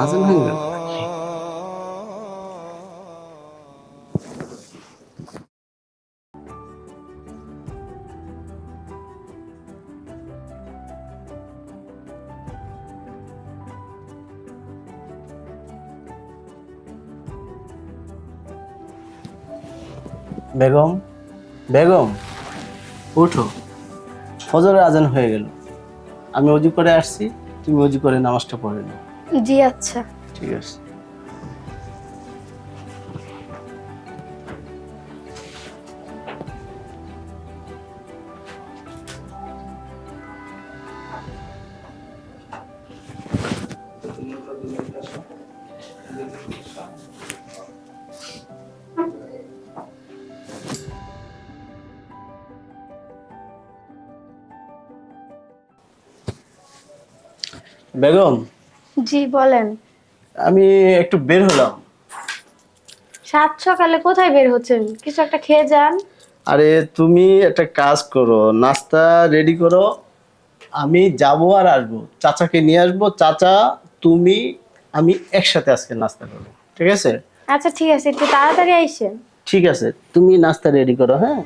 আজান হয়ে গেল। বেগম, বেগম উঠো, ফজরের আজান হয়ে গেল। আমি ওযু করে আসছি, তুমি ওযু করে নামাজটা পড়ে নাও। জি আচ্ছা। ঠিক আছে। বেগম, জি বলেন। আমি একটু বের হলাম। সাত সকালে কোথায় বের হচ্ছেন? কিছু একটা খেয়ে যান। আরে তুমি একটা কাজ করো, নাস্তা রেডি করো, আমি যাবো আর আসবো, চাচাকে নিয়ে আসবো। চাচা, তুমি, আমি একসাথে আজকে নাস্তা করবো, ঠিক আছে? আচ্ছা ঠিক আছে, একটু তাড়াতাড়ি আইসেন। ঠিক আছে, তুমি নাস্তা রেডি করো। হ্যাঁ,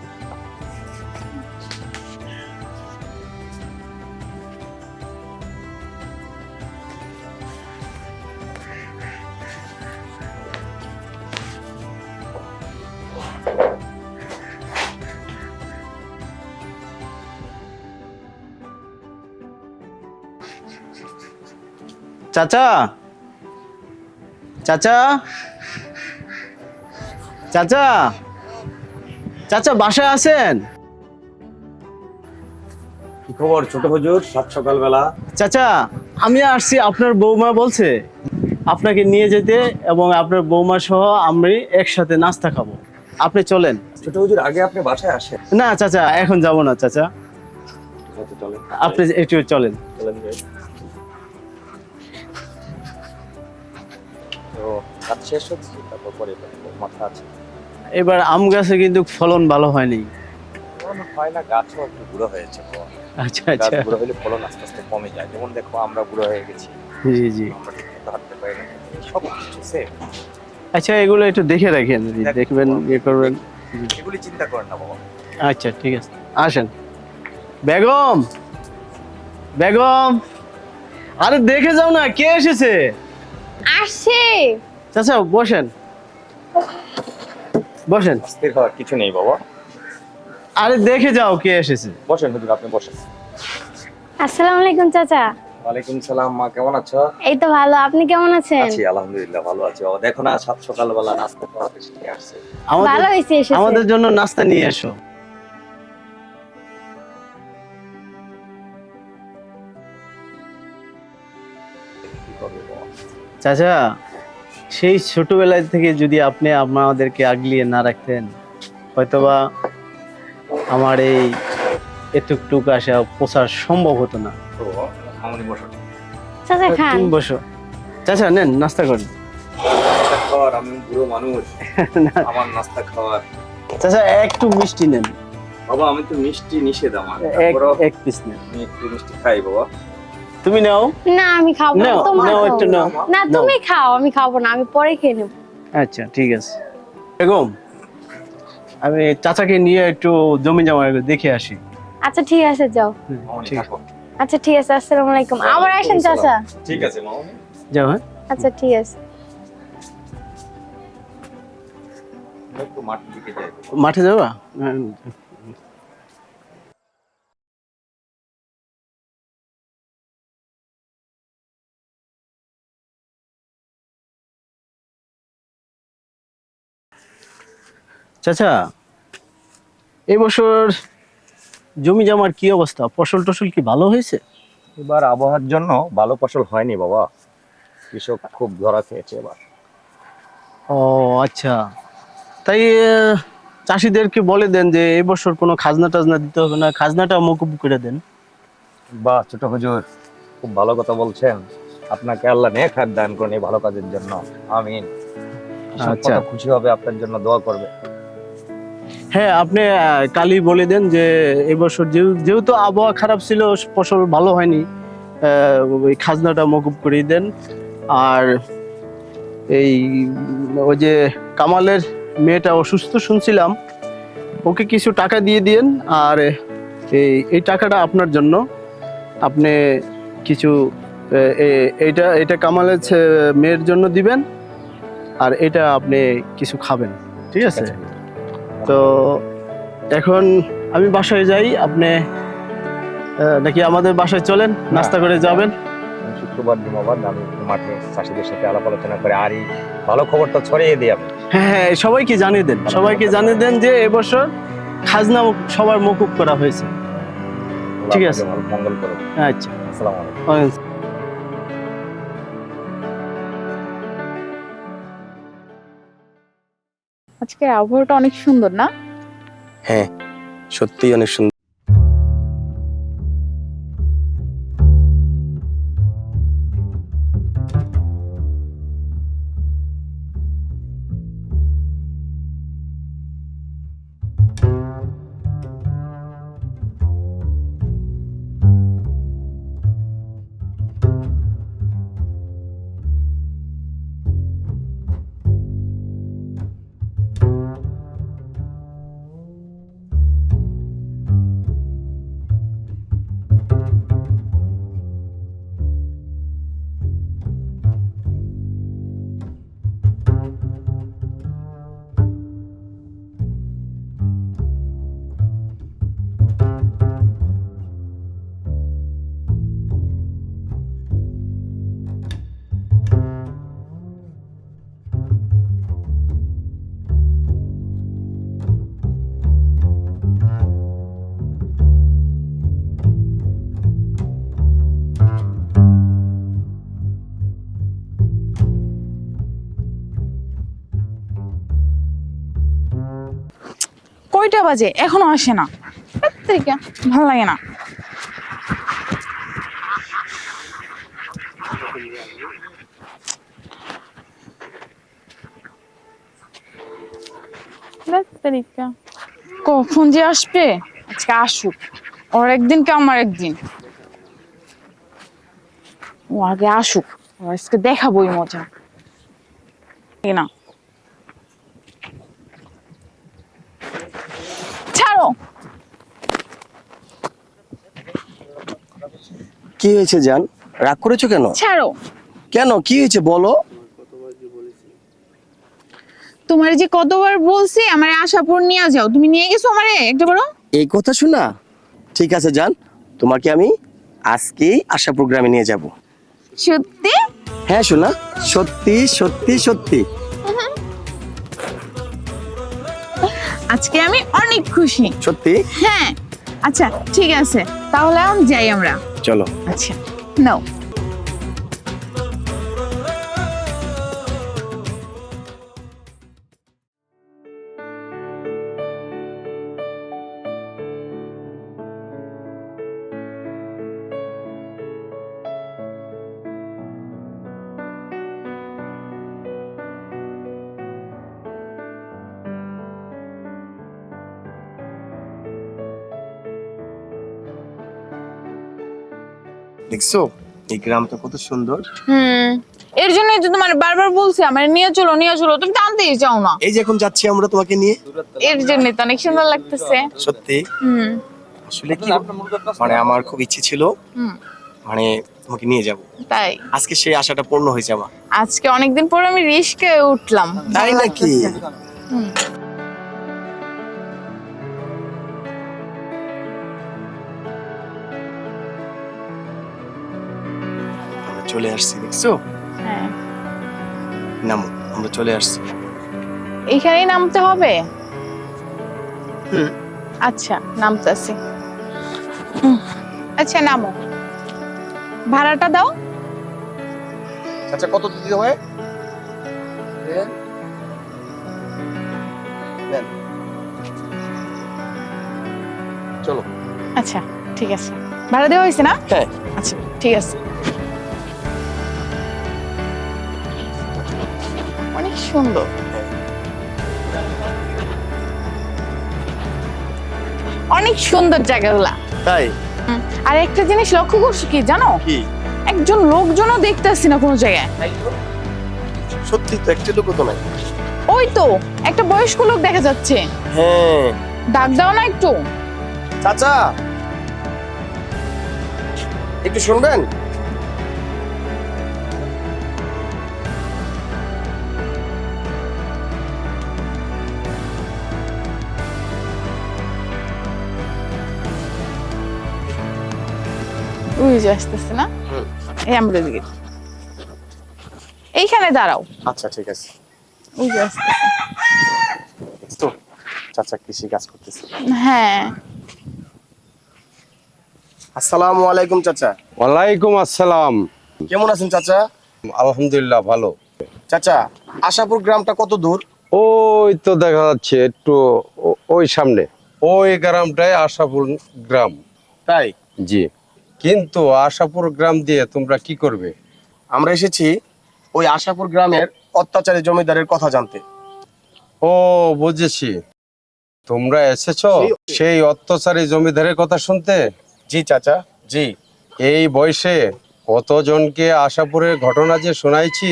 চাচা, চাচা, চাচা, চাচা বাসায় আছেন? কি খবর ছোট হুজুর, সাত সকালবেলা? চাচা, আমি আসছি, আপনার বৌমা বলছে আপনাকে নিয়ে যেতে, এবং আপনার বৌমা সহ আমি একসাথে নাস্তা খাবো। আপনি চলেন। ছোট হুজুর, আগে আপনি বাসায় আসেন। না চাচা, এখন যাব না চাচা, ঠিক আছে, চলেন। আপনি একটু চলেন। চলেন যাই। তো কাজ শেষ হচ্ছে, তারপর পরে মাথা আছে। এবার আম গাছে কিন্তু ফলন ভালো হয়নি। ফলন হয় না, গাছও একটু বুড়ো হয়েছে তো। আচ্ছা গাছ আচ্ছা, বুড়ো হলে ফলন আস্তে আস্তে কমে যায়। যেমন দেখো, আমরা বুড়ো হয়ে গেছি, জি জি। আমরা ঠিক মতো হাঁটতে পারি না, সব কিছু সেম। আচ্ছা, এগুলো একটু দেখে রাখেন, দেখবেন, ইয়ে করবেন। এগুলি চিন্তা করেন না বাবা। আচ্ছা ঠিক আছে, আসেন। বেগম, বেগম, আরে দেখে যাও না, কে এসেছে। আসছে। চাচা বসেন, বসেন। অস্থির হওয়ার কিছু নেই বাবা, আরে দেখে যাও কে এসেছে। বসেন হুজুর, আপনি বসেন। আসসালামু আলাইকুম চাচা। ওয়ালাইকুম সালাম। মা কেমন আছো? এই তো ভালো, আপনি কেমন আছেন? আছি আলহামদুলিল্লাহ, ভালো আছি বাবা। দেখো না, সাত সকালবেলা নাস্তা করা বেশি আসছে। ভালো হয়েছে এসেছে। আমাদের জন্য নাস্তা নিয়ে এসো। কি করবে বাবা? চাচা, সেই ছোটবেলায় থেকে যদি আপনি আমাদেরকে আগলিয়ে না রাখতেন, হয়তোবা আমার এই এটুকটুক আসা পোষার সম্ভব হতো না। তো বাবা, মামুনি বসো। চাচা খান। তুমি বসো। চাচা নেন, নাস্তা করেন। নাস্তা খাওয়ার, আমি বুড়ো মানুষ, আমার নাস্তা খাওয়ার। চাচা একটু মিষ্টি নেন। বাবা, আমি তো মিষ্টি নিষেধ আমার। এক পিস নেন। আমি একটু মিষ্টি খাই বাবা। তুমি নাও। না আমি খাবো না, নাও, তোমার নাও, খাও। একটু নাও। না তুমি খাও, আমি খাবো না, আমি পরে খেয়ে নেব। আচ্ছা ঠিক আছে। বেগম, আমি চাচাকে নিয়ে একটু জমি জমা দেখে আসি। আচ্ছা ঠিক আছে, যাও। মামুনি ঠিক থাকো। আচ্ছা ঠিক আছে, আসসালামু আলাইকুম। আবার আসেন চাচা। ঠিক আছে মামুনি। যাও। হ্যাঁ, আচ্ছা ঠিক আছে। আমি একটু মাঠের দিকে যাই। মাঠে যাবা? চাচা, এই বছর জমি জমার কি অবস্থা? ফসল টসল কি ভালো হয়েছে? এবার আবহাওয়ার জন্য ভালো ফসল হয়নি বাবা, কৃষক খুব ধরা খেয়েছে এবার। ও আচ্ছা, তাই চাষিদেরকে বলে দেন যে এই বছর কোনো খাজনা টাজনা দিতে হবে না, খাজনাটা মকুব করে দেন। বাহ ছোট হুজুর, খুব ভালো কথা বলছেন। আপনাকে আল্লাহ নেক হাত দান করুন এই ভালো কাজের জন্য। আমিন। আচ্ছা। কত খুশি হবে, আপনার জন্য দোয়া করবে। হ্যাঁ, আপনি কালই বলে দেন যে এবছর যেহেতু আবহাওয়া খারাপ ছিল, ফসল ভালো হয়নি, ওই খাজনাটা মকুব করে দেন। আর এই ওই যে কামালের মেয়েটা অসুস্থ শুনছিলাম, ওকে কিছু টাকা দিয়ে দিয়েন। আর এই টাকাটা আপনার জন্য, আপনি কিছু এইটা কামালের মেয়ের জন্য দিবেন, আর এটা আপনি কিছু খাবেন, ঠিক আছে? তো এখন আমি বাসায় যাই, আপনি নাকি আমাদের বাসায় চলেন, নাস্তা করে যাবেন। শুক্রবার জুমাবার আমি মাঠে চাষিদের সাথে আলাপ আলোচনা করে আর এই ভালো খবরটা ছড়িয়ে দিই আমি। হ্যাঁ হ্যাঁ, সবাইকে জানিয়ে দেন যে এবছর খাজনা সবার মকুব করা হয়েছে। ঠিক আছে। ভালো মঙ্গল করুন। আচ্ছা, আসসালামু আলাইকুম। আজকের আবহাওয়াটা অনেক সুন্দর না? হ্যাঁ, সত্যি অনেক সুন্দর। কয়টা বাজে এখনো আসে না? ভালো লাগে না। কখন যে আসবে? আজকে আসুক, ওর একদিন কে আমার একদিন। ও আগে আসুক, আজকে দেখাবোই মজা। না ছাড়ো। কি হয়েছে জান, রাগ করেছো কেন? ছাড়ো। কেন, কি হয়েছে বলো? তোমার যে কতবার বলছি আমার আশাপুর নিয়ে যাও, তুমি নিয়ে গেছো আমারে একটা বড়। এই কথা শোনা? ঠিক আছে জান, তোমাকে আমি আজকেই আশা প্রোগ্রামে নিয়ে যাব। সত্যি? হ্যাঁ শোনা, সত্যি সত্যি সত্যি। আজকে আমি অনেক খুশি। সত্যি? হ্যাঁ। আচ্ছা ঠিক আছে, তাহলে এখন যাই আমরা। চলো। আচ্ছা নাও। দেখছো এই গ্রামটা কত সুন্দর। এর জন্যই তো তোমার বারবার বলছি আমার নিয়ে চলো নিয়ে চলো, তুমি টানতেই যাও না। এই যে এখন যাচ্ছি আমরা তোমাকে নিয়ে। এর জন্যই তো অনেক সুন্দর লাগতেছে। সত্যি? আসলে কি মানে আমার খুব ইচ্ছে ছিল মানে তোমাকে নিয়ে যাব, তাই আজকে সেই আশাটা পূর্ণ হয়েছে আমার। আজকে অনেকদিন পর আমি রিস্কায় উঠলাম। তাই নাকি? আমরা চলে আসছি, দেখছো? হ্যাঁ, নামো, আমরা চলে আসছি। এইখানেই নামতে হবে? হুম। আচ্ছা নামতেছি। আচ্ছা নামো, ভাড়াটা দাও। আচ্ছা কত দিতে হয়? চলো। আচ্ছা ঠিক আছে, ভাড়া দেওয়া হয়েছে না? হ্যাঁ। আচ্ছা ঠিক আছে। সুন্দর। অনেক সুন্দর জায়গাগুলা। তাই আর একটা জিনিস লক্ষ্য করছো কি জানো? কি? একজন লোকজনও দেখতেছি না কোনো জায়গায়। সত্যি তো একটা লোকও তো নাই। ওই তো একটা বয়স্ক লোক দেখা যাচ্ছে। হ্যাঁ, ডাক দাও না একটু। চাচা একটু শুনবেন? ওই যে আসতেছে না? এই আমরা দিকে এইখানে দাঁড়াও। আচ্ছা ঠিক আছে। ওই যে আসতেছে। তো চাচা কৃষি কাজ করতেছে। হ্যাঁ। আসসালামু আলাইকুম চাচা। ওয়ালাইকুম আসসালাম। কেমন আছেন চাচা? আলহামদুলিল্লাহ ভালো। চাচা আশাপুর গ্রামটা কত দূর? ওই তো দেখা যাচ্ছে একটু ওই সামনে ওই গ্রামটাই আশাপুর গ্রাম। তাই জি, কিন্তু আশাপুর গ্রাম দিয়ে তোমরা কি করবে? আমরা এসেছি ওই আশাপুর গ্রামের অত্যাচারী জমিদারের কথা জানতে। ও বুঝেছি, তোমরা এসেছো সেই অত্যাচারী জমিদারের কথা শুনতে। জি চাচা, জি। এই বয়সে কতজনকে আশাপুরের ঘটনা যে শোনাইছি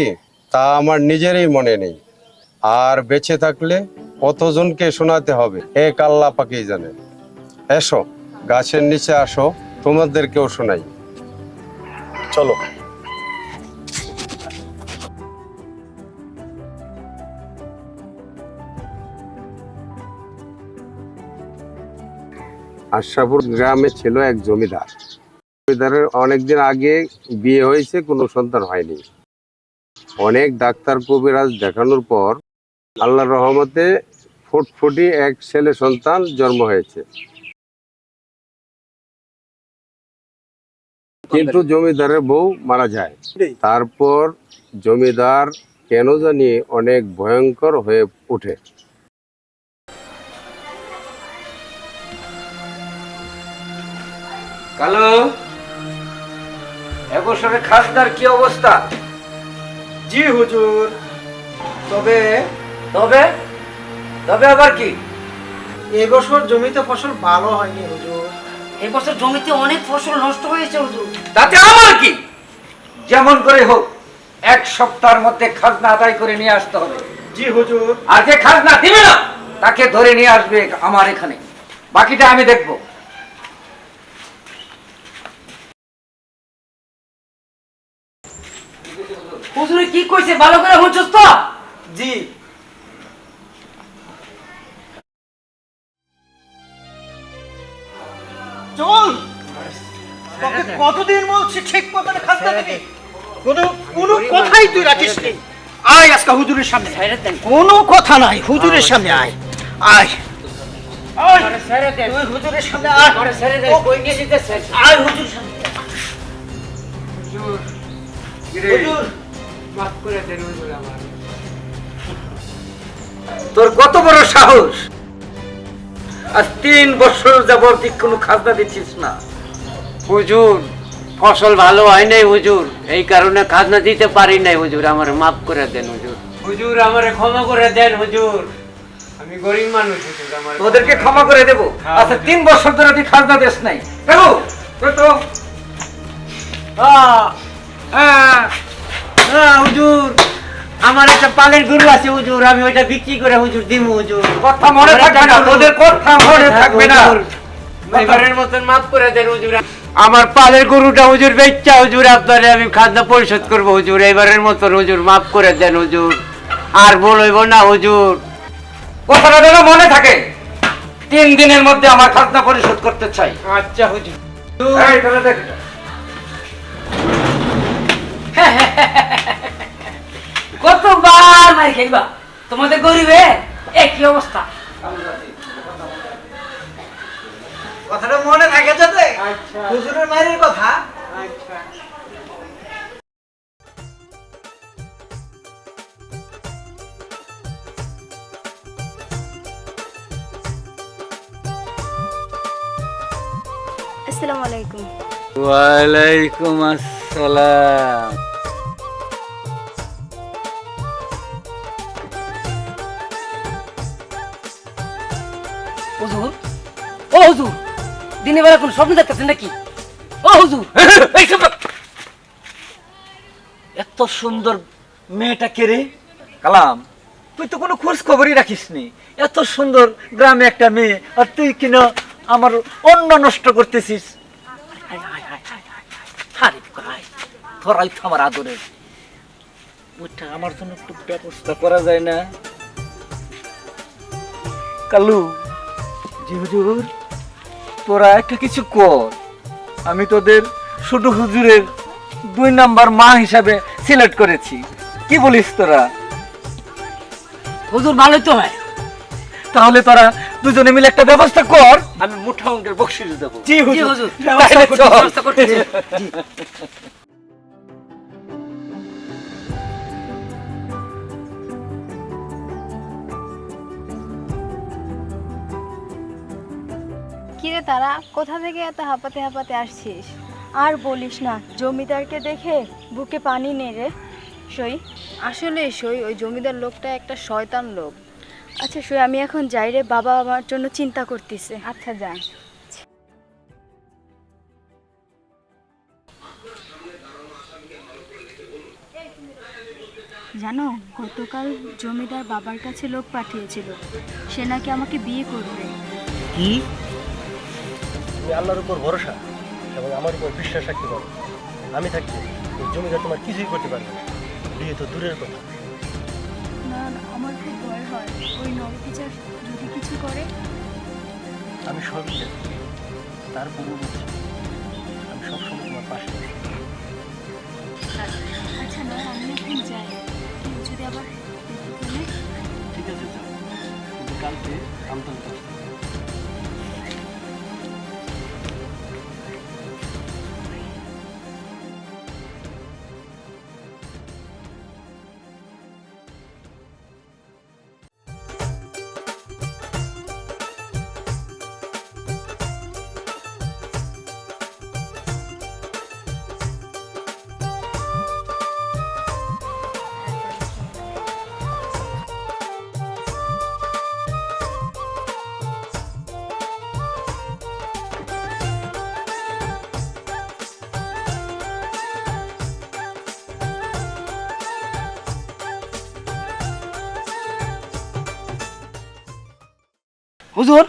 তা আমার নিজেরই মনে নেই, আর বেঁচে থাকলে কতজনকে শোনাতে হবে এক আল্লাহ পাকেই জানে। এসো গাছের নিচে আসো, তোমাদেরকেও শোনাই। চলো। আশাপুর গ্রামে ছিল এক জমিদার। জমিদারের অনেকদিন আগে বিয়ে হয়েছে, কোনো সন্তান হয়নি। অনেক ডাক্তার কবিরাজ দেখানোর পর আল্লাহর রহমতে ফুটফুটি এক ছেলে সন্তান জন্ম হয়েছে। কিন্তু জমিদারের বউ মারা যায়। তারপর জমিদার কেন জানি অনেক ভয়ঙ্কর হয়ে ওঠে। কালো, এবছরে খাজনার কি অবস্থা? জি হুজুর, তবে তবে তবে আবার কি? এবছর জমিতে ফসল ভালো হয়নি হুজুর। এবছর জমিতে অনেক ফসল নষ্ট হয়েছে হুজুর। তাতে আমার কি? যেমন করে হোক 1 সপ্তাহের মধ্যে খাজনা আদায় করে নিয়ে আসতে হবে। জি হুজুর। আর যে খাজনা দিবে না তাকে ধরে নিয়ে আসবে আমার এখানে, বাকিটা আমি দেখব। হুজুরে কি কইছে ভালো করে হুঁচস তো? জি। চল, তোকে কতদিন বলছি ঠিক মতন খাজনা দিবি, কোনো কথাই তুই রাখিস নি। আয় আজকে হুজুরের সামনে, কোনো কথা নাই, হুজুরের সামনে আয়। আয় আয়, তুই হুজুরের সামনে আয়। কই নিয়ে যেতেছে? আয় হুজুরের সামনে। হুজুর, মাফ করে দেন হুজুর আমার। তোর কত বড় সাহস! আজ 3 বছর যাবত কোনো খাজনা দিচ্ছিস না। হুজুর ফসল ভালো হয় নাই হুজুর, এই কারণে খাজনা দিতে পারি নাই হুজুর, আমার মাফ করে দেন হুজুর। হুজুর আমারে ক্ষমা করে দেন হুজুর, আমি গরিব মানুষ হুজুর, আমার তোদেরকে ক্ষমা করে দেব। আচ্ছা 3 বছর ধরে তুই খাজনা দিস নাই কেন? তো হুজুর আমার একটা পালের গরু আছে হুজুর, আমি ওইটা বিক্রি করে হুজুর দিমু হুজুর। কথা মনে থাকবে না, তোদের কথা মনে থাকবে না। এবারের মতন মাফ করে দেন হুজুর, আমার পালের গরুটা হুজুর বেচা হুজুর আপনারে আমি খাজনা পরিশোধ করবো হুজুর, এবারের মতন হুজুর মাফ করে দেন হুজুর, আর বলইব না হুজুর। কথাটা যেন মনে থাকে, 3 দিনের মধ্যে আমার খাজনা পরিশোধ করতে চাই। আচ্ছা হুজুর। এই তাহলে দেখ, কতবার মার খাইবা তোমাদের গরিবে একই অবস্থা। কথাটা মনে থাকে যাতে, হুজুরের মায়ের কথা। আসসালামু আলাইকুম। ওয়ালাইকুম আসসালাম। হুজুর দিনের বেলা কোন স্বপ্ন দেখতেছেন নাকি? ও হুজুর এইসব এত সুন্দর মেয়েটা কে রে? কালাম, তুই তো কোনো খোঁজ খবরই রাখিস নি। এত সুন্দর গ্রামে একটা মেয়ে, আর তুই কিনা আমার অন্ন নষ্ট করতেছিস। তোরাই তো আমার আদরের, ওইটা আমার জন্য একটু ব্যবস্থা করা যায় না? কালু, জি হুজুর, তোরা একটা কিছু কর। আমি তোদের ছোট হুজুরের 2 নাম্বার মা হিসাবে সিলেক্ট করেছি। কি বলিস তোরা? হুজুর ভালোই তো হয়। তাহলে তোরা দুজনে মিলে একটা ব্যবস্থা কর, আমি মুঠা অঙ্কের বকশিস দেবো। জি জি হুজুর তাহলে চল। ব্যবস্থা করতেছি। জি। কিরে তারা, কোথা থেকে এত হাঁপাতে হাঁপাতে আসছিস? আর বলিস না, জমিদারকে দেখে বুকে পানি নেই রে। সই, আসলে সই ওই জমিদার লোকটা একটা শয়তান লোক। আচ্ছা সই, আমি এখন যাই রে, বাবা আমার জন্য চিন্তা করতেছে। আচ্ছা যা। জানো, গতকাল জমিদার বাবার কাছে লোক পাঠিয়েছিল, সে নাকি আমাকে বিয়ে করবে। কি? তুমি আল্লাহর উপর ভরসা এবং আমার উপর বিশ্বাস রাখতে পারো। আমি থাকতে ওই জমিদার তোমার কিছুই করতে পারবে না। বিয়ে তো দূরের কথা। না না, আমার খুব ভয় হয়, ওই নবকিচার যদি কিছু করে। আমি সবই জানি, তারপরেও বলছি আমি সবসময় তোমার পাশে আছি। আচ্ছা না, আমি এখন যাই, কেউ যদি আবার দেখে ফেলে। ঠিক আছে যাও, কিন্তু কালকে আমতলাতে আসতে হবে। হুজুর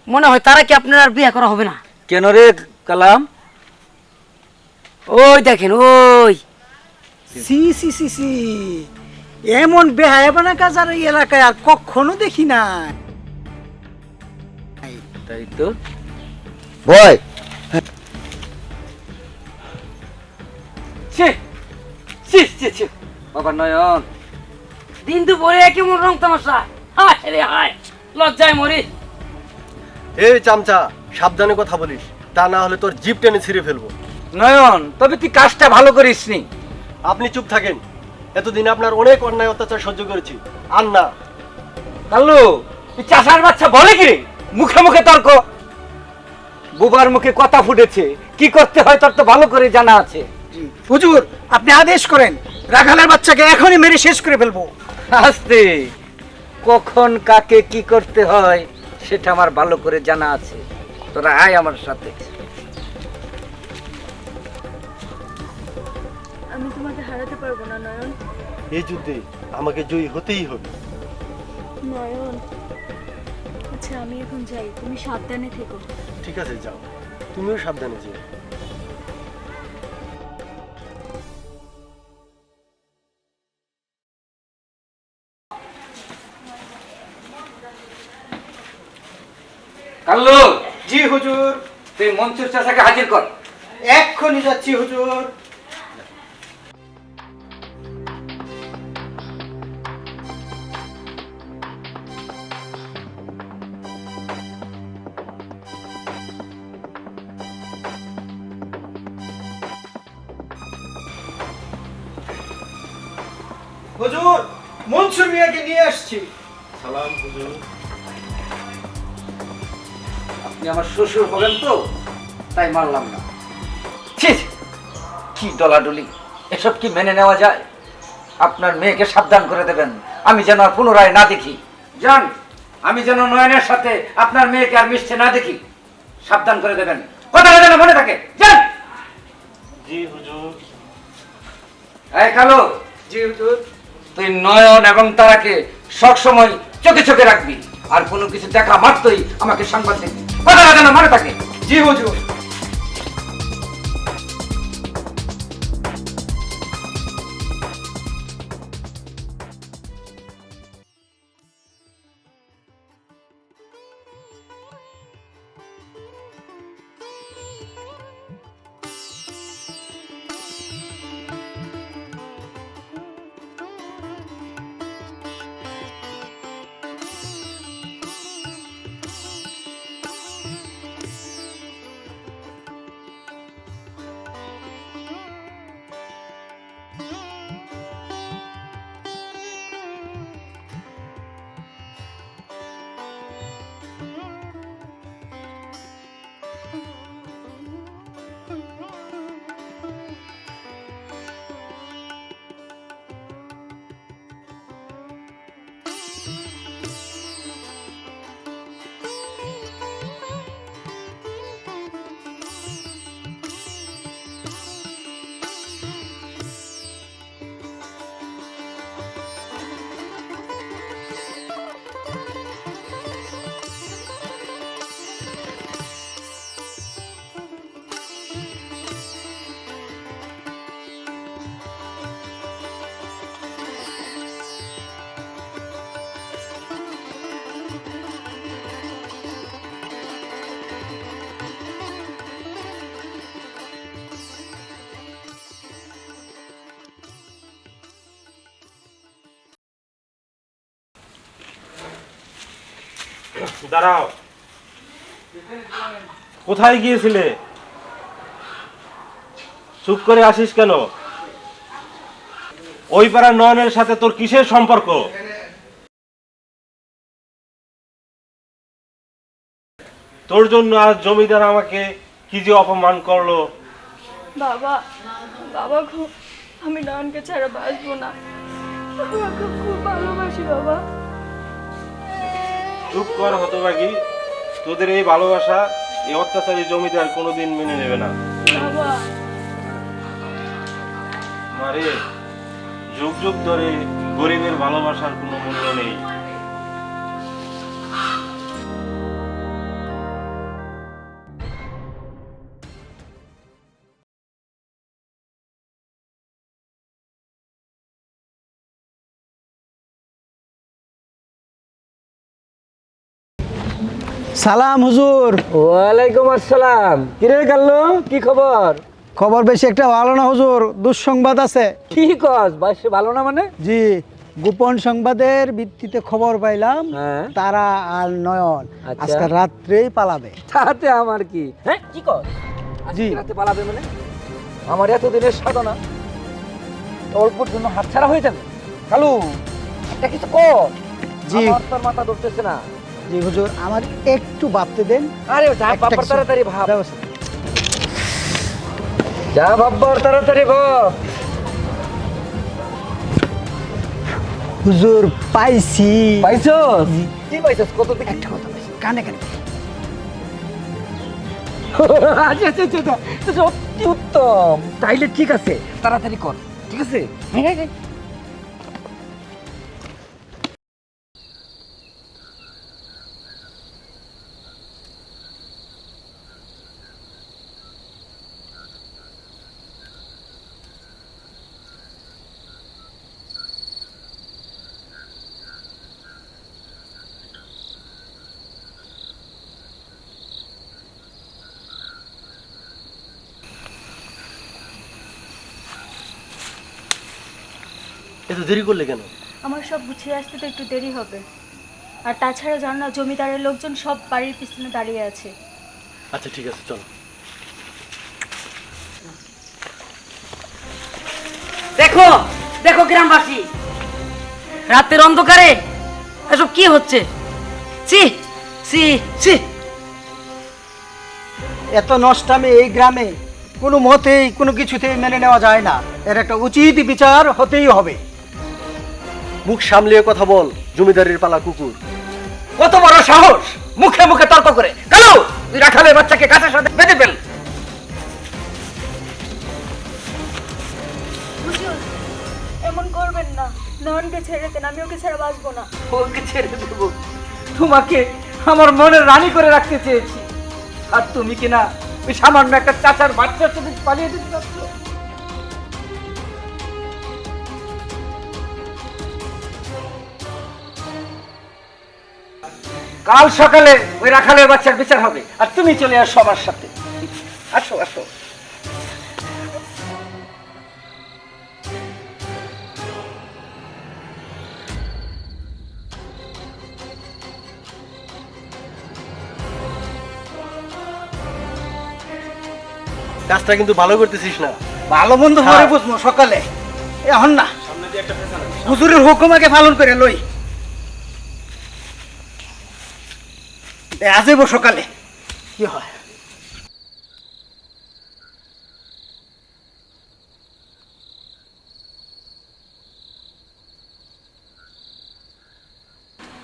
মনে হয় তারা কি আপনার আর বিয়ে করা হবে না? কেন রে কালাম? ওই দেখেন ওই। সি সি সি সি, এমন বেহায়াবানা কাজ আর এই এলাকায় আর কখনো দেখি না। তাই তো ভয় ছি ছি ছি ছি। বাবা নয়ন, দিন দুপুরে কেমন রং তামাশা! হায় রে হায়, লজ্জায় মরি। এই চামচা, সাবধানে কথা বলিস, তা না হলে তোর জিপ টেনে ছিঁড়ে ফেলবো। নয়ন, তবে তুই কাজটা ভালো করিস নি। আপনি চুপ থাকেন, এতদিন আপনার অনেক অন্যায় অত্যাচার সহ্য করেছি। আর না। কাল্লু, তুই চাষার বাচ্চা বলে কি রে? মুখে মুখে তর্ক। বুবার মুখে কথা ফুটেছে, কি করতে হয় তোর তো ভালো করে জানা আছে। হুজুর, আপনি আদেশ করেন, রাখালের বাচ্চাকে এখনই মেরে শেষ করে ফেলবো। আস্তে, কখন কাকে কি করতে হয় সেটা আমার ভালো করে জানা আছে। তোরা আয় আমার সাথে। আমি তোমাকে হারাতে পারবো না নয়ন। এই যুদ্ধে আমাকে জয়ী হতেই হবে। নয়ন, আচ্ছা আমি এখন যাই, তুমি সাবধানে থেকো। ঠিক আছে যাও, তুমিও সাবধানে যেও। কাল্লু, জি হুজুর। তুই মনসুর চাচাকে হাজির কর। এক্ষুনি যাচ্ছি হুজুর। হুজুর, মনসুর মিয়াকে নিয়ে আসছি। সালাম হুজুর। আপনি আমার শ্বশুর হবেন তো, তাই মারলাম না। ছি, কি ডলাডলি, এসব কি মেনে নেওয়া যায়? আপনার মেয়েকে সাবধান করে দেবেন, আমি যেন আর পুনরায় না দেখি। যান। আমি যেন নয়নের সাথে আপনার মেয়েকে আর মিশতে না দেখি, সাবধান করে দেবেন। কথাটা যেন মনে থাকে। যান। জি হুজুর। এই কালো, জি হুজুর। তুই নয়ন এবং তারাকে সবসময় চোখে চোখে রাখবি, আর কোনো কিছু দেখা মাত্রই আমাকে সংবাদ দিবি। কথাটা যেন মনে থাকে। জি হুজুর। দাঁড়াও, কোথায় গিয়েছিলে? চুপ করে আসিস কেন? ওই পাড়ার নয়নের সাথে তোর কিসের সম্পর্ক? তোর জন্য আজ জমিদার আমাকে কি যে অপমান করলো। বাবা, বাবা খুব, আমি নয়নকে ছাড়া বাঁচবো না। বাবাকে খুব ভালোবাসি বাবা। চুপ কর হতভাগী, তোদের এই ভালোবাসা এই অত্যাচারী জমিদার কোনোদিন মেনে নেবে না। বাবা, মারে, যুগ যুগ ধরে গরিবের ভালোবাসার কোনো মূল্য নেই। সালাম হুজুর। ওয়ালাইকুম আসসালাম। কিরে কাল্লু, কি খবর? খবর বেশি একটা ভালো না হুজুর, দুঃসংবাদ আছে। কি কস? বাস ভালো না মানে? জি, গোপন সংবাদের ভিত্তিতে খবর পাইলাম হ্যাঁ। তারা আর নয়ন আচ্ছা। আজকে রাত্রেই পালাবে। তাতে আমার কি? হ্যাঁ, কি কস? জি। আজকে রাতে পালাবে মানে? আমার এতদিনের সাধনা অল্পর জন্য হাতছাড়া হয়ে যাবে? কালু, একটা কিছু কর। জি। আমার তোর মাথা ধরতেছে না। জি হুজুর, আমার একটু ভাবতে দেন। আরে যা একটা বাবার কিছু তাড়াতাড়ি ভাব। ব্যবস্থা। যা বাবার তাড়াতাড়ি ভাব। হুজুর পাইছি। পাইছস? কি পাইছস? কত দেখি? একটা কথা পাইছি, কানে কানে। আচ্ছা আচ্ছা আচ্ছা, আচ্ছা, অতি উত্তম। তাইলে ঠিক আছে, তাড়াতাড়ি কর। ঠিক আছে? হ্যাঁ হ্যাঁ হ্যাঁ। এত দেরি করলে কেন? আমার সব গুছিয়ে আসতে তো একটু দেরি হবে। আর তাছাড়া জানো না, জমিদারের লোকজন সব বাড়ির পিছনে দাঁড়িয়ে আছে। আচ্ছা ঠিক আছে, চলো। দেখো দেখো গ্রামবাসী, রাতের অন্ধকারে এসব কি হচ্ছে? ছি ছি ছি। এত নষ্টামি এই গ্রামে কোনো মতেই কোনো কিছুতেই মেনে নেওয়া যায় না। এর একটা উচিত বিচার হতেই হবে। মুখ সামলিয়ে কথা বল, জমিদারের পালা কুকুর। কত বড় সাহস, মুখে মুখে তর্ক করে। কেন তুই রাখালের বাচ্চাকে গাছের সাথে বেঁধে ফেল। হুজুর এমন করবেন না, নয়নকে ছেড়ে দেন, আমি ওকে ছাড়া বাঁচবো না। ওকে ছেড়ে দেবো? তোমাকে আমার মনের রানী করে রাখতে চেয়েছি, আর তুমি কিনা ওই সামান্য একটা চাচার বাচ্চার সাথে পালিয়ে দিতে চাচ্ছ। কাল সকালে ওই রাখালের বাচ্চার বিচার হবে, আর তুমি চলে আসো আমার সাথে। আসো আসো। কাজটা কিন্তু ভালো করতেছিস না। ভালো মন্দ পরে বুঝবো সকালে, এখন না। হুজুরের হুকুম আগে পালন করে লই, দেখা যাবো সকালে কি হয়।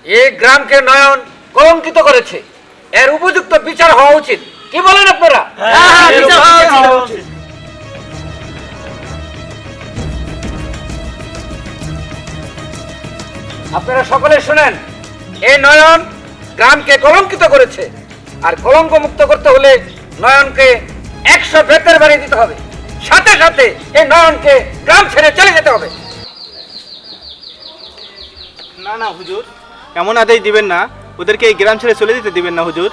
এই গ্রামকে নয়ন কলঙ্কিত করেছে, এর উপযুক্ত বিচার হওয়া উচিত। কি বলেন আপনারা? আপনারা সকলে শুনেন, এই নয়ন গ্রামকে কলঙ্কিত করেছে, আর কলঙ্ক মুক্ত করতে হলে নয়নকে 100 বেতের বাড়ি দিতে হবে, সাথে সাথে এই নয়নকে গ্রাম ছেড়ে চলে যেতে হবে। না না হুজুর, এমন আদেশ দিবেন না, ওদেরকে এই গ্রাম ছেড়ে চলে যেতে দিবেন না হুজুর।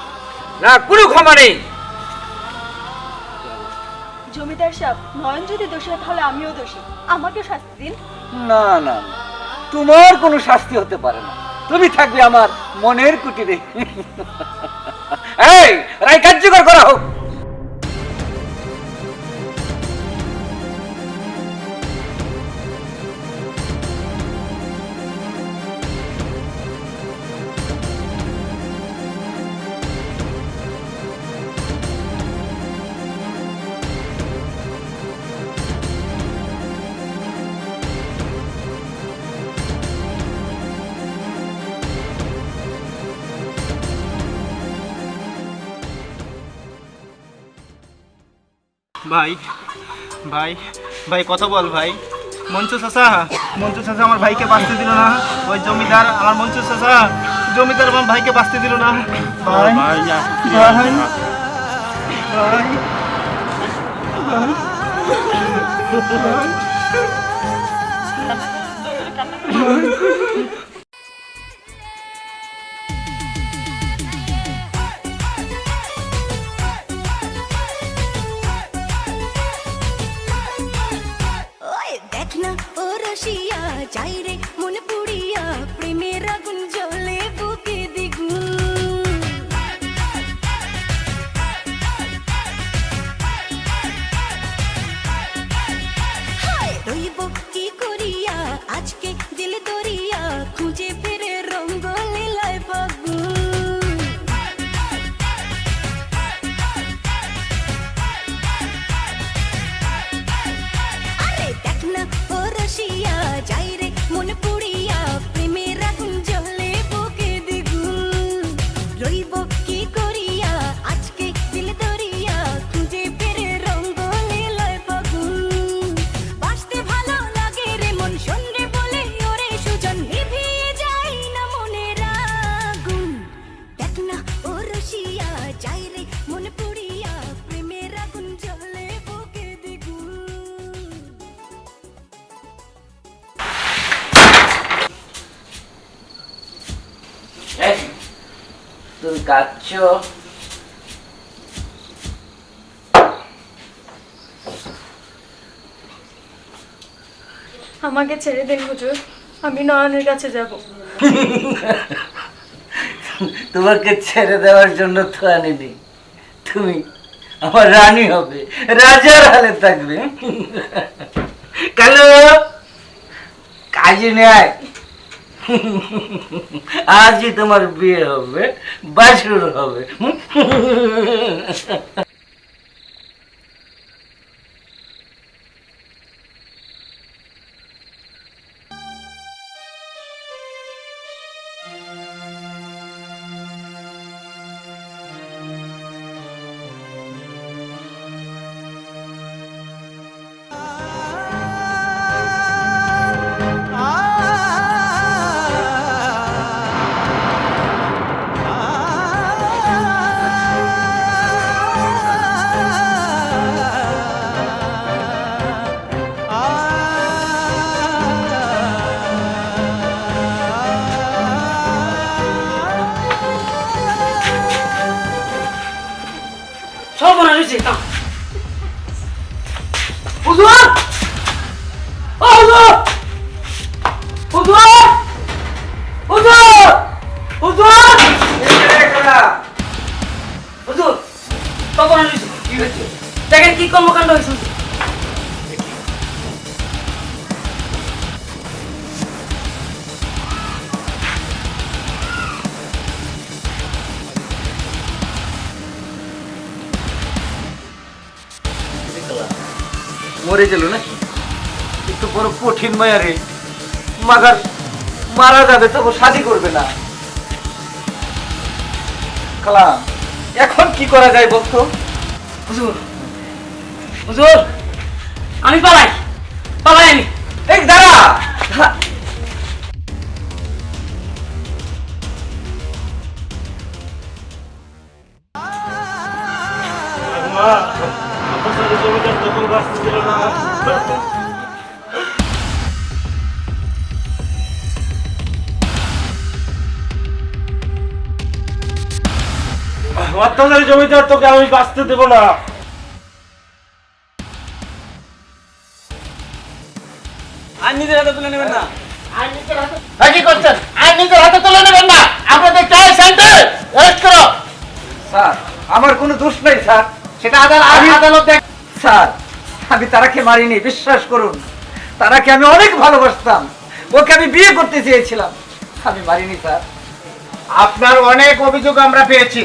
না, কোনো ক্ষমা নেই। জমিদার সাহেব, নয়ন যদি দোষী হয় তাহলে আমিও দোষী, আমাকে শাস্তি দিন। না না না, তোমার কোনো শাস্তি হতে পারে না, তুমি থাকবে আমার মনের কুটিরে। এই রায় কার্যকর করা হোক। ভাই ভাই ভাই কথা বল ভাই। মঞ্চু চাচা, মঞ্চু চাচা আমার ভাইকে বাঁচতে দিল না। ওই জমিদার আমার মঞ্চু চাচা, জমিদার আমার ভাইকে বাঁচতে দিল না। ভাই ভাই ভাই দেখ না ও রসিয়া যাই রে মন পুড়িয়া, প্রেমের আগুন জ্বলে বুকে দ্বিগুণ। হায় রইব কি করিয়া আজকে দিল দরিয়া, খুঁজে ফিরে রঙ্গ লীলায় ফাগুন। আরে দেখ না ও রসিয়া যাই রে মন পুড়িয়া, প্রেমের আগুন জ্বলে বুকে দ্বিগুণ। রইব কি করিয়া আজকে দিল দরিয়া, খুঁজে ফিরে রঙ্গ লীলায় ফাগুন। বাঁচতে ভালো লাগে রে মন সন্ধ্যে বলে ওরে সুজন, নিভিয়ে যায় না মনের আগুন। দেখ না ও রসিয়া যাই রে মন পুড়িয়া, প্রেমের আগুন জ্বলে বুকে দ্বিগুণ। তুমি কাঁদছ? আমাকে ছেড়ে দিন হুজুর, আমি নয়নের কাছে যাব। তোমাকে ছেড়ে দেওয়ার জন্য তো আনিনি, তুমি আমার রানী হবে, রাজার হালে থাকবে। কালো কাজে নেয়, আজই তোমার বিয়ে হবে, বাছুর হবে। বলতেছি না। হুজুর! ও হুজুর! হুজুর! হুজুর! হুজুর! হুজুর, তখন কি হয়েছে? দেখেন কি কর্মকাণ্ড হয়েছে। মরে গেল নাকি? একটু বড় কঠিন মায়া রে। মাগার মারা যাবে তবু শাদি করবে না। খালা, এখন কি করা যায় বলতো? হুজুর, হুজুর, আমি পালাই, পালাই আমি। এই দাঁড়া। জমিদার তখন বাঁচতে দিল না। অত্যাচারী জমিদার তোকে আমি বাঁচতে দেব না। আর নিজের হাতে তুলে নেবেন না। কি করছেন? আর নিজের হাতে তুলে নেবেন না। আপনাদের চাই সেন্টার অ্যারেস্ট করো। স্যার, আমার কোনো দোষ নাই স্যার। সেটা আদালত দেখ। স্যার, আমি তারাকে মারিনি, বিশ্বাস করুন। তারাকে আমি অনেক ভালোবাসতাম, ওকে আমি বিয়ে করতে চেয়েছিলাম, আমি মারিনি স্যার। আপনার অনেক অভিযোগ আমরা পেয়েছি,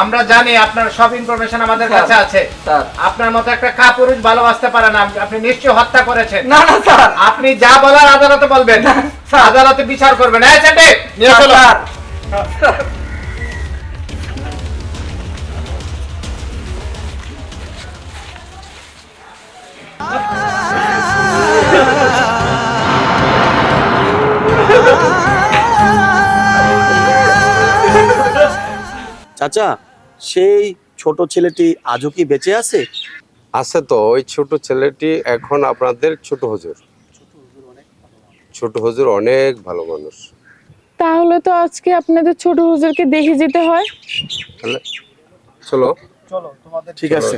আমরা জানি আপনার সব ইনফরমেশন আমাদের কাছে আছে। স্যার, আপনার মতো একটা কাপুরুষ ভালোবাসতে পারে না, আপনি নিশ্চয়ই হত্যা করেছেন। না না স্যার, আপনি যা বলার আদালতে বলবেন, আদালতে বিচার করবেন। হ্যাঁ সেটে নিয়ে চলো। চাচা, সেই ছোট ছেলেটি আজও কি বেঁচে আছে? আছে তো, ওই ছোট ছেলেটি এখন আপনাদের ছোট হুজুর। ছোট হুজুর অনেক ভালো মানুষ। তাহলে তো আজকে আপনাদের ছোট হুজুরকে দেখে যেতে হয়। তাহলে চলো। ঠিক আছে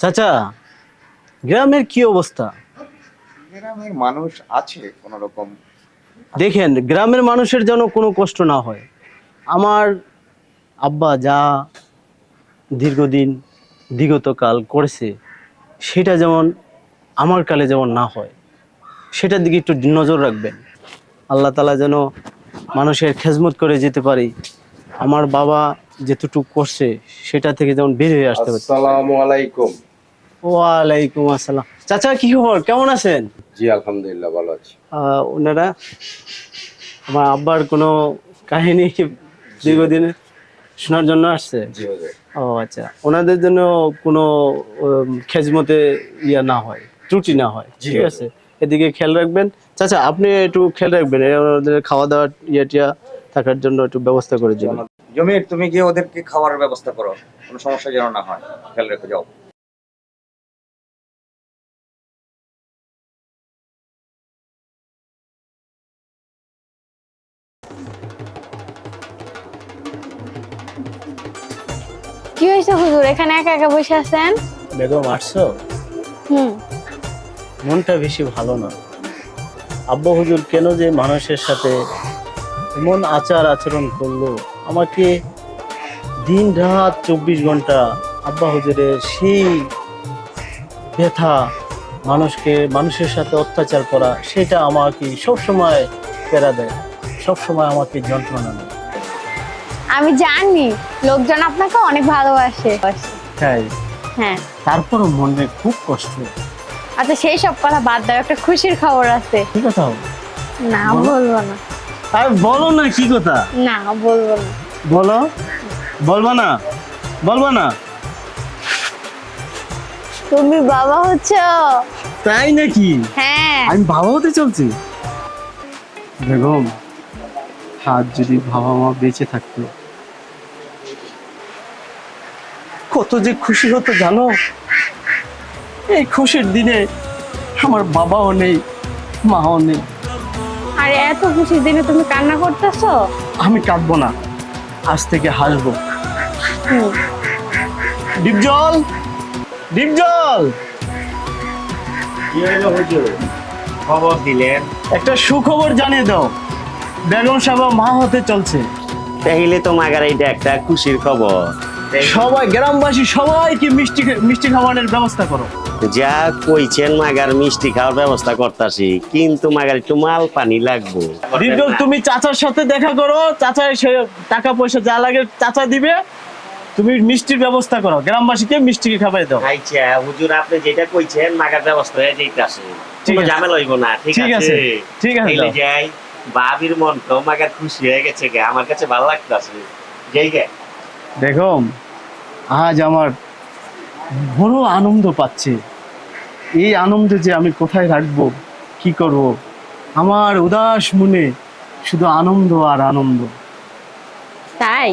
চাচা, গ্রামের কি অবস্থা? গ্রামের মানুষ আছে কোন রকম। দেখেন, গ্রামের মানুষের যেন কোনো কষ্ট না হয়। আমার আব্বা যা দীর্ঘদিন বিগত কাল করেছে, সেটা যেমন আমার কালে যেমন না হয়, সেটার দিকে একটু নজর রাখবেন। আল্লাহ তাআলা যেন মানুষের খেজমত করে যেতে পারি। আমার বাবা যেটুকু করছে সেটা থেকে যেমন বের হয়ে আসতে পারে। আসসালামু আলাইকুম। ওয়ালাইকুম আসসালাম। চাচা, কি খবর? কেমন আছেন? জি আলহামদুলিল্লাহ, ভালো আছি। ওনারা আমার আব্বার কোনো কাহিনী দীর্ঘদিন শোনার জন্য আসছে। ও আচ্ছা, ওনাদের জন্য কোনো খেজমতে ইয়া না হয়, ত্রুটি না হয়, ঠিক আছে? এদিকে খেয়াল রাখবেন। চাচা, আপনি একটু খেয়াল রাখবেন, ওদের খাওয়া দাওয়া ইয়া থাকার জন্য একটু ব্যবস্থা করে দিবেন। জমির, তুমি গিয়ে ওদেরকে খাওয়ার ব্যবস্থা করো, কোনো সমস্যা যেন না হয়, খেয়াল রেখে যাও। কি হয়েছে হুজুর, এখানে একা একা বসে আছেন? বেগম আসছো? মনটা বেশি ভালো না। আব্বা হুজুর কেন যে মানুষের সাথে এমন আচরণ করলো, আমাকে দিন রাত 24 ঘন্টা আব্বা হুজুরের সেই ব্যথা, মানুষের সাথে অত্যাচার করা, সেটা আমাকে সবসময় পেরা দেয়, সবসময় আমাকে যন্ত্রণা দেয়। আমি জানি লোকজন আপনাকে অনেক ভালোবাসে। তাই? হ্যাঁ। তারপরও মনে খুব কষ্ট। আচ্ছা, সেই সব কথা বাদ দাও, একটা খুশির খবর আছে। কি কথা? না, বলবো না। আর বলো না, কি কথা? না, বলবো না। বলো। বলবা না? বলবা না? তুমি বাবা হচ্ছো। তাই নাকি? হ্যাঁ। আমি বাবা হতে চলছি। বেগম, আজ যদি বাবা মা বেঁচে থাকতো, কত যে খুশি হতো জানো। এই খুশির দিনে আমার বাবাও নেই, মাও নেই। আর এত খুশির দিনে তুমি কান্না করতেছো? আমি কাঁদবো না, আজ থেকে হাসবো। ডিপজল, ডিপজল, কি হইলো হুজুর? খবর দিলেন? একটা সুখবর জানিয়ে দাও, বেগম সাহেব মা হতে চলছে। তাহলে তো মাগার এইটা একটা খুশির খবর। সবাই গ্রামবাসী সবাইকে মিষ্টি খাওয়ানোর ব্যবস্থা করো। যা কইছেন মাগার মিষ্টি খাওয়ার ব্যবস্থা করতাছি, কিন্তু মাগার একটু মাল পানি লাগবে। ডিপজল, তুমি চাচার সাথে দেখা করো, চাচা সে টাকা পয়সা যা লাগে চাচা দিবে, তুমি মিষ্টির ব্যবস্থা করো, গ্রামবাসীকে মিষ্টি খাবার দাও। আচ্ছা হুজুর, আপনি যেটা কইছেন মাগার ব্যবস্থা হয়ে যাইতাছে, কোনো ঝামেলা হইব না। ঠিক আছে, ঠিক আছে, তাইলে যাই। বাবির মন তো মাগার খুশি হয়ে গেছে গে, আমার কাছে ভালো লাগতাছে। যাই গে। দেখো, আজ আমার বড় আনন্দ পাচ্ছে। এই আনন্দ যে আমি কোথায় রাখবো, কি করব, আমার উদাস মনে শুধু আনন্দ আর আনন্দ। তাই